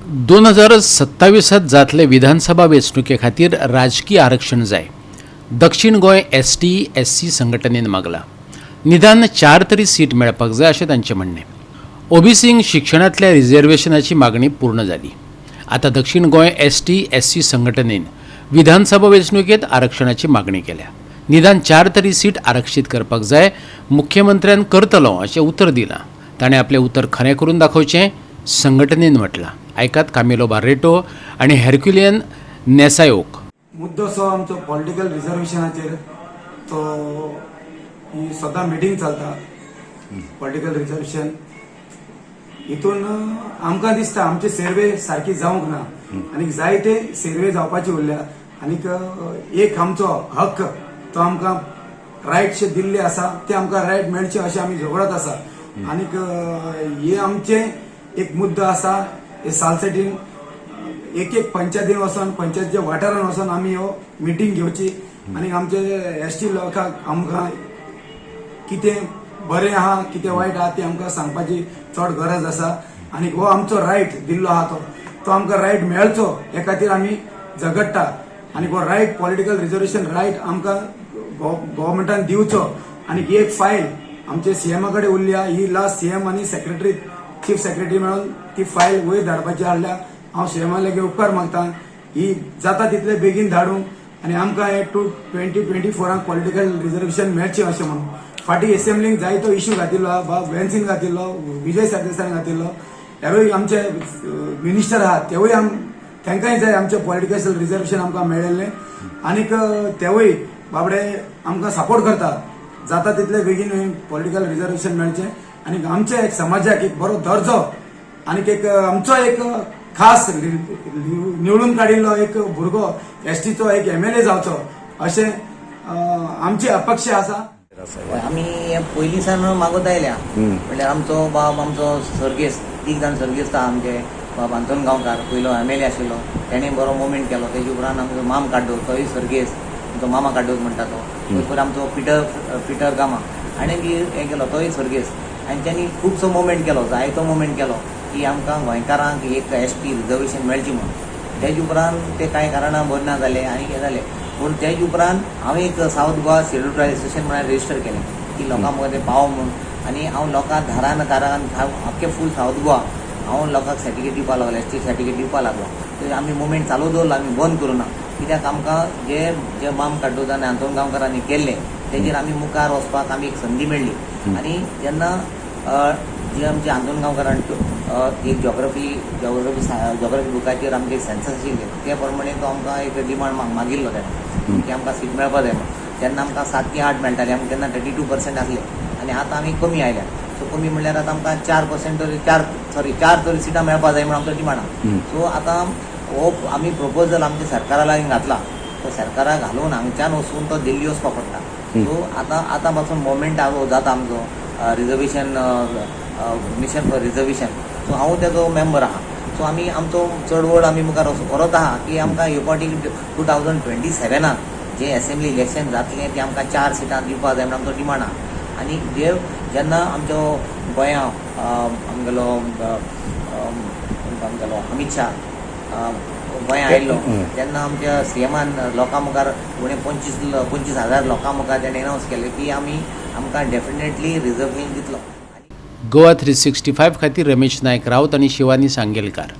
2027 जातले विधानसभा वेंचणुके खातीर राजकीय आरक्षण जाय दक्षिण गोंय ST SC संघटनेन मागला। निदान 4 तरी सीट मेळपाक जाय अशें तांचें म्हणणें। OBCंक शिक्षणांतल्या रिझर्वेशनाची मागणी पूर्ण जाली। आता दक्षिण गोंय ST SC संघटनेन विधानसभा वेंचणुकेंत आरक्षणाची मागणी केल्या। निदान 4 तरी सीट आरक्षीत करपाक जाय, मुख्यमंत्र्यान करतलो अशें उतर दिलां। ताणें आपलें उतर खरें करून दाखोवचें संघटनेन म्हटलां। आयकात कामिलो बार्रेटो आणि हेर्क्युलियन नेसायोक। मुद्दो असो आमचो पॉलिटिकल रिजर्वेशनाचेर तो ही सदां मिटींग चलता पॉलिटिकल रिजर्वेशन हितून आमकां दिसता आमचे सर्वे सारकी जावंक ना आनी जायते सर्वे जावपाचे उरल्या आनीक एक आमचो हक्क तो आमकां रायटशे दिल्ले आसा ते आमकां रायट मेळचे अशें आमी झगडत आसा आनीक हे आमचे एक मुद्दो आसा हे सालसेटीन एक पंचायतीन वचोन पंचायतीच्या वाठारान वचोन आमी हो मिटींग घेवची आनी आमचे ST लोकांक आमकां कितें बरें आहा कितें वायट आहा ते आमकां सांगपाची चड गरज आसा आनी हो आमचो रायट दिल्लो आहा तो आमकां रायट मेळचो हे खातीर आमी झगडटा आनी हो रायट पॉलिटिकल रिजर्वेशन रायट आमकां गव्हर्मेंटान दिवचो आनी एक फायल आमचे CM कडेन उरली ही लास्ट CM आनी सेक्रेटरी चीफ सेक्रेटरी मेळून ती फायल वयर धाडपाची हाडल्या। हांव CM लागीं उपकार मागता ही जाता तितले बेगीन धाडूंक आनी आमकां हे 2024 पॉलिटिकल रिजर्वेशन मेळचें अशें म्हणून फाटीं असेंब्लीक जायतो इश्यू घातिल्लो बेन्सीन घातिल्लो विजय सरदेसायन घातिल्लो हेरूय आमचे मिनिस्टर आहात तेवूय तांकांय जाय आमचें पॉलिटिकल रिजर्वेशन आमकां मेळिल्लें आनीक तेवूय बाबडे आमकां सपोर्ट करता जाता तितले बेगीन पॉलिटिकल रिजर्वेशन मेळचें आनी आमच्या एक समाजाक एक बरो दर्जो आनीक एक आमचो एक खास निवडून काडिल्लो एक भुरगो STचो एक MLA जावचो अशें आमची अपेक्षा आसा। आमी पयलीं सान मागत आयल्या म्हणल्यार आमचो बाब आमचो सर्गेस्त तीग जाण सर्गेस्त आहा आमचे बाब आंतोन गांवकार पयलो MLA आशिल्लो तेणें बरो मुवमेंट केलो तेजे उपरांत आमचो माम काड्डो तोय सर्गेस्त आमचो मामा काड्डोस म्हणटा तो पयलीं आमचो पिटर गामा हाणें बी हें केलो तोय सर्गेस्त आनी त्यांनी खूबसो मुवमेंट केलो जायतो मुवमेंट केलो की आमकां गोंयकारांक एक ST रिजर्वेशन मेळची म्हणून तेजे उपरांत ते कांय कारणां बरें ना जालें आनी हें जालें पूण तेजे उपरांत हांवें एक south Goa schedule tribe association म्हणून रजिस्टर केलें की लोकां मदें पावो म्हणून आनी हांव लोकां दारान आख्खे फूल सावथ गोवा हांव लोकांक सर्टिफिकेट दिवपाक लागलो ST सर्टिफिकेट दिवपाक लागलो तर आमी मुवमेंट चालू दवरलो आमी बंद करूं ना कित्याक आमकां जे माम काड्डोस आनी आंतोन गांवकारांनी केल्लें तेजेर आमी मुखार वचपाक आमी एक संदी मेळ्ळी आनी जेन्ना जे आमचे आंदोलन गांवकारान एक जॉग्रफी बुकाचेर आमचे एक सेन्सस आशिल्ले त्या प्रमाणे तो आमकां एक डिमांड मागिल्लो तेणें की आमकां सीट मेळपा जाय म्हणून तेन्ना आमकां 7 की 8 मेळटाली आमकां तेन्ना 32% आसले आनी आतां आमी कमी आयल्या सो कमी म्हणल्यार आतां आमकां 4% तरी 4 तरी सिटां मेळपा जाय म्हणून आमचो डिमांड आहा। सो आतां हो आमी प्रपोजल आमच्या सरकारा लागीं घातला तो सरकाराक घालून हांगच्यान वचून तो दिल्ली वचपाक पडटा। सो आतां पासून मुवमेंट जाता आमचो reservation mission for reservation so हांव तेजो मेंबर आहा। सो आमी आमचो चळवळ आमी मुखार व्हरत आहा की आमकां ह्यो फावटी 2027 जे असेंब्ली इलेक्शन जातलें तें आमकां 4 सिटां दिवपाक जाय म्हणून आमचो डिमांड आहा। आनी जेन्ना आमचो गोंयांत आमगेलो अमित शाह गोंया आयिल्लो तेन्ना आमच्या CMन लोकां मुखार उणे 25,000 लोकां मुखार तेणें अनावन्स केलें की आमकां डेफिनेटली रिजर्वेशन दितलो। गोवा 365 खातीर रमेश नायक रावत आणि शिवानी सांगेलकार।